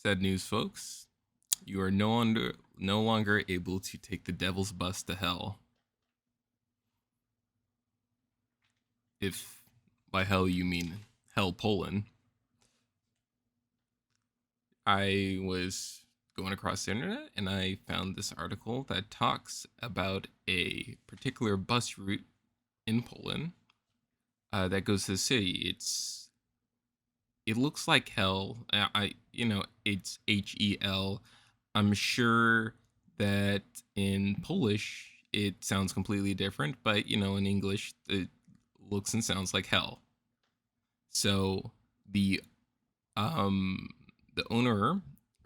Sad news, folks. You are no longer able to take the devil's bus to hell. If by hell you mean hell, Poland. I was going across the internet and I found this article that talks about a particular bus route in Poland that goes to the city. It looks like hell. It's HEL. I'm sure that in Polish it sounds completely different, but in English it looks and sounds like hell. So the um the owner,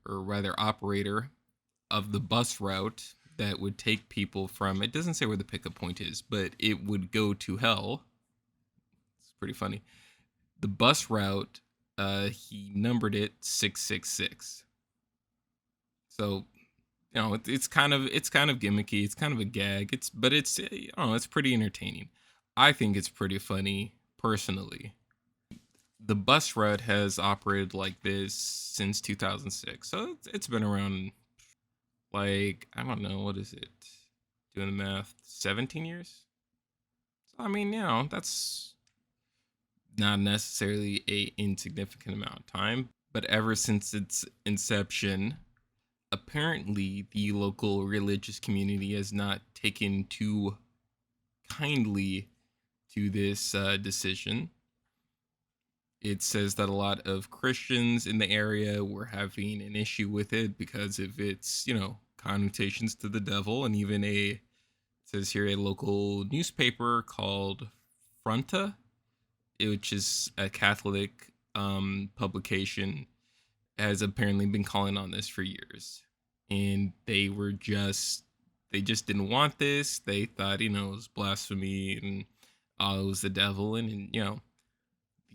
or rather operator, of the bus route that would take people from, it doesn't say where the pickup point is, but it would go to hell. It's pretty funny. The bus route, he numbered it 666. So it's kind of gimmicky. It's kind of a gag. It's pretty entertaining. I think it's pretty funny personally. The bus route has operated like this since 2006, so it's been around, like, I don't know, what is it? Doing the math, 17 years. So, I mean, that's not necessarily a insignificant amount of time, but ever since its inception, apparently the local religious community has not taken too kindly to this decision. It says that a lot of Christians in the area were having an issue with it because of its, connotations to the devil, and even it says here a local newspaper called Fronta, which is a Catholic publication, has apparently been calling on this for years, and they just didn't want this. They thought it was blasphemy, and it was the devil, and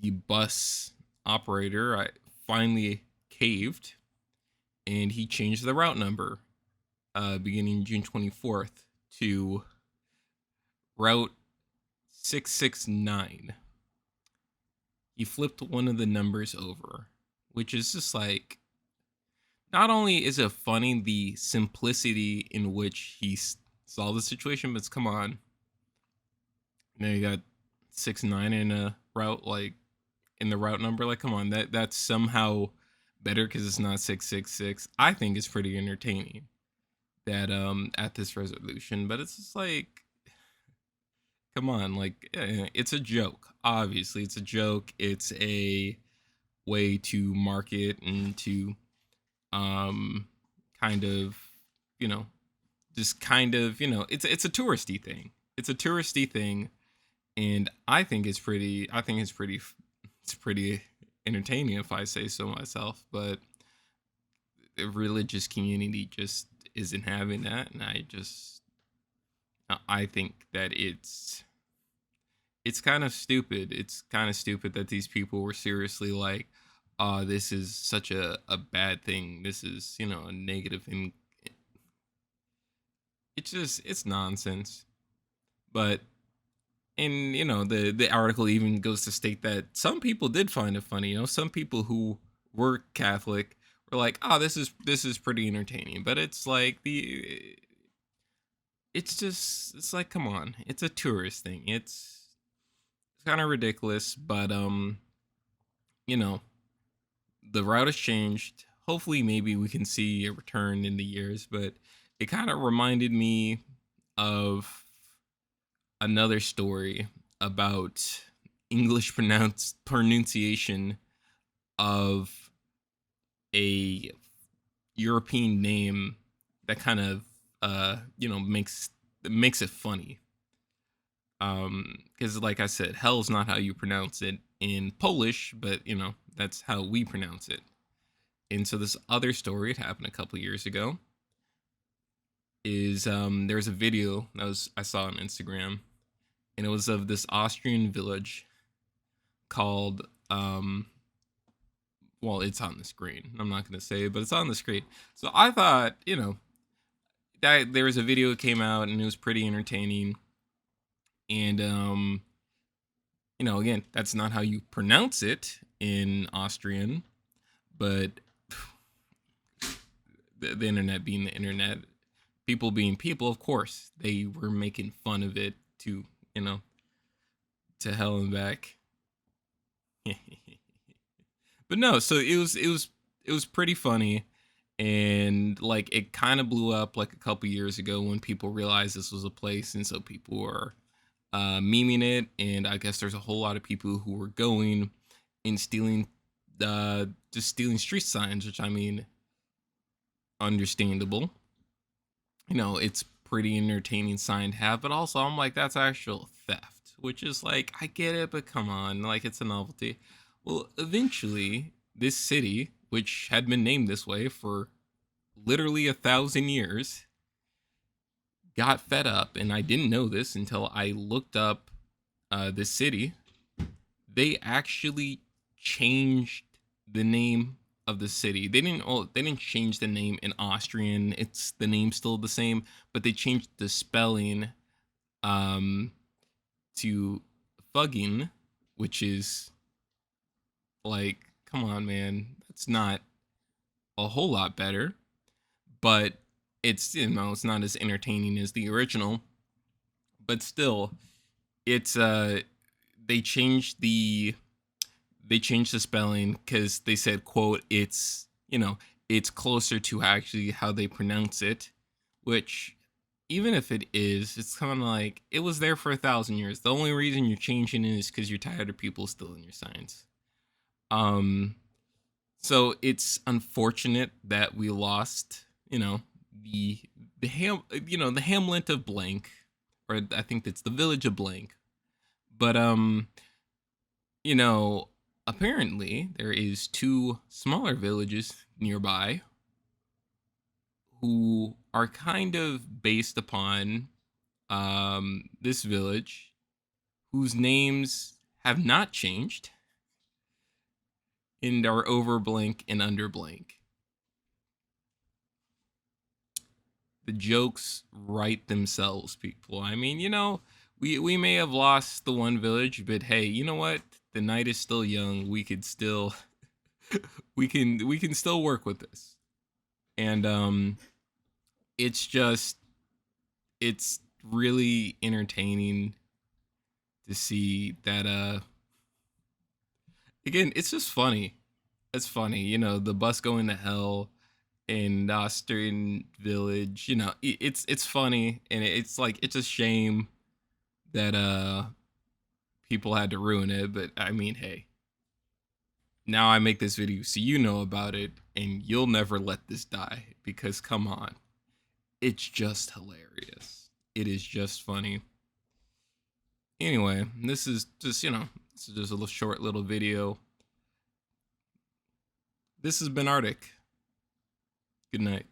the bus operator finally caved, and he changed the route number, beginning June 24th, to Route 669. He flipped one of the numbers over, which is just like, not only is it funny the simplicity in which he solved the situation, but come on. You got 6 9 in a route, like in the route number. Like, come on, that's somehow better because it's not 666. I think it's pretty entertaining that at this resolution, but it's just like, come on, like, it's a joke. Obviously, it's a joke. It's a way to market and to um kind of, you know just kind of, it's a touristy thing. It's a touristy thing, and I think it's pretty entertaining, if I say so myself. But the religious community just isn't having that, and I think that it's kind of stupid. It's kind of stupid that these people were seriously like, this is such a bad thing. This is, a negative thing. It's nonsense. But, and the article even goes to state that some people did find it funny. Some people who were Catholic were like, oh, this is pretty entertaining. But it's like, it's like, come on, it's a tourist thing. It's kind of ridiculous, but you know, the route has changed. Hopefully, maybe we can see a return in the years, but it kind of reminded me of another story about English pronunciation of a European name that kind of makes it funny. Because, like I said, hell's not how you pronounce it in Polish, but that's how we pronounce it. And so this other story, it happened a couple years ago, is there's a video that was I saw on Instagram, and it was of this Austrian village called well, it's on the screen. I'm not gonna say it, but it's on the screen. So I thought, that there was a video that came out and it was pretty entertaining. And again, that's not how you pronounce it in Austrian, but the internet being the internet, people being people, of course, they were making fun of it to, you know, to hell and back. But no, so it was pretty funny, and like it kind of blew up like a couple years ago when people realized this was a place, and so people were memeing it, and I guess there's a whole lot of people who were going and stealing, just stealing street signs, which I mean, understandable. You know, it's pretty entertaining sign to have, but also I'm like, that's actual theft, which is like, I get it, but come on, like it's a novelty. Well, eventually, this city, which had been named this way for literally 1,000 years, got fed up, and I didn't know this until I looked up this city. They actually changed the name of the city. They didn't change the name in Austrian. It's the name's still the same, but they changed the spelling um to Fugging, which is like, come on, man. That's not a whole lot better, but it's, it's not as entertaining as the original, but still it's they changed the they changed the spelling because they said, quote, it's, it's closer to actually how they pronounce it, which, even if it is, it's kind of like it was there for 1,000 years. The only reason you're changing it is because you're tired of people stealing your signs. um so it's unfortunate that we lost, the the hamlet of blank, or I think it's the village of blank. But you know, apparently there is two smaller villages nearby who are kind of based upon this village, whose names have not changed and are over blank and under blank. The jokes write themselves, people. I mean, we may have lost the one village, but hey, you know what? The night is still young. We could still we can still work with this. And it's just it's really entertaining to see that again, it's just funny. It's funny, the bus going to hell in Austrian village. It's funny, and it's like, it's a shame that people had to ruin it. But I mean, hey, now I make this video so you know about it, and you'll never let this die, because come on, it's just hilarious. It is just funny. Anyway, this is just a little short little video. This has been Arctic. Good night.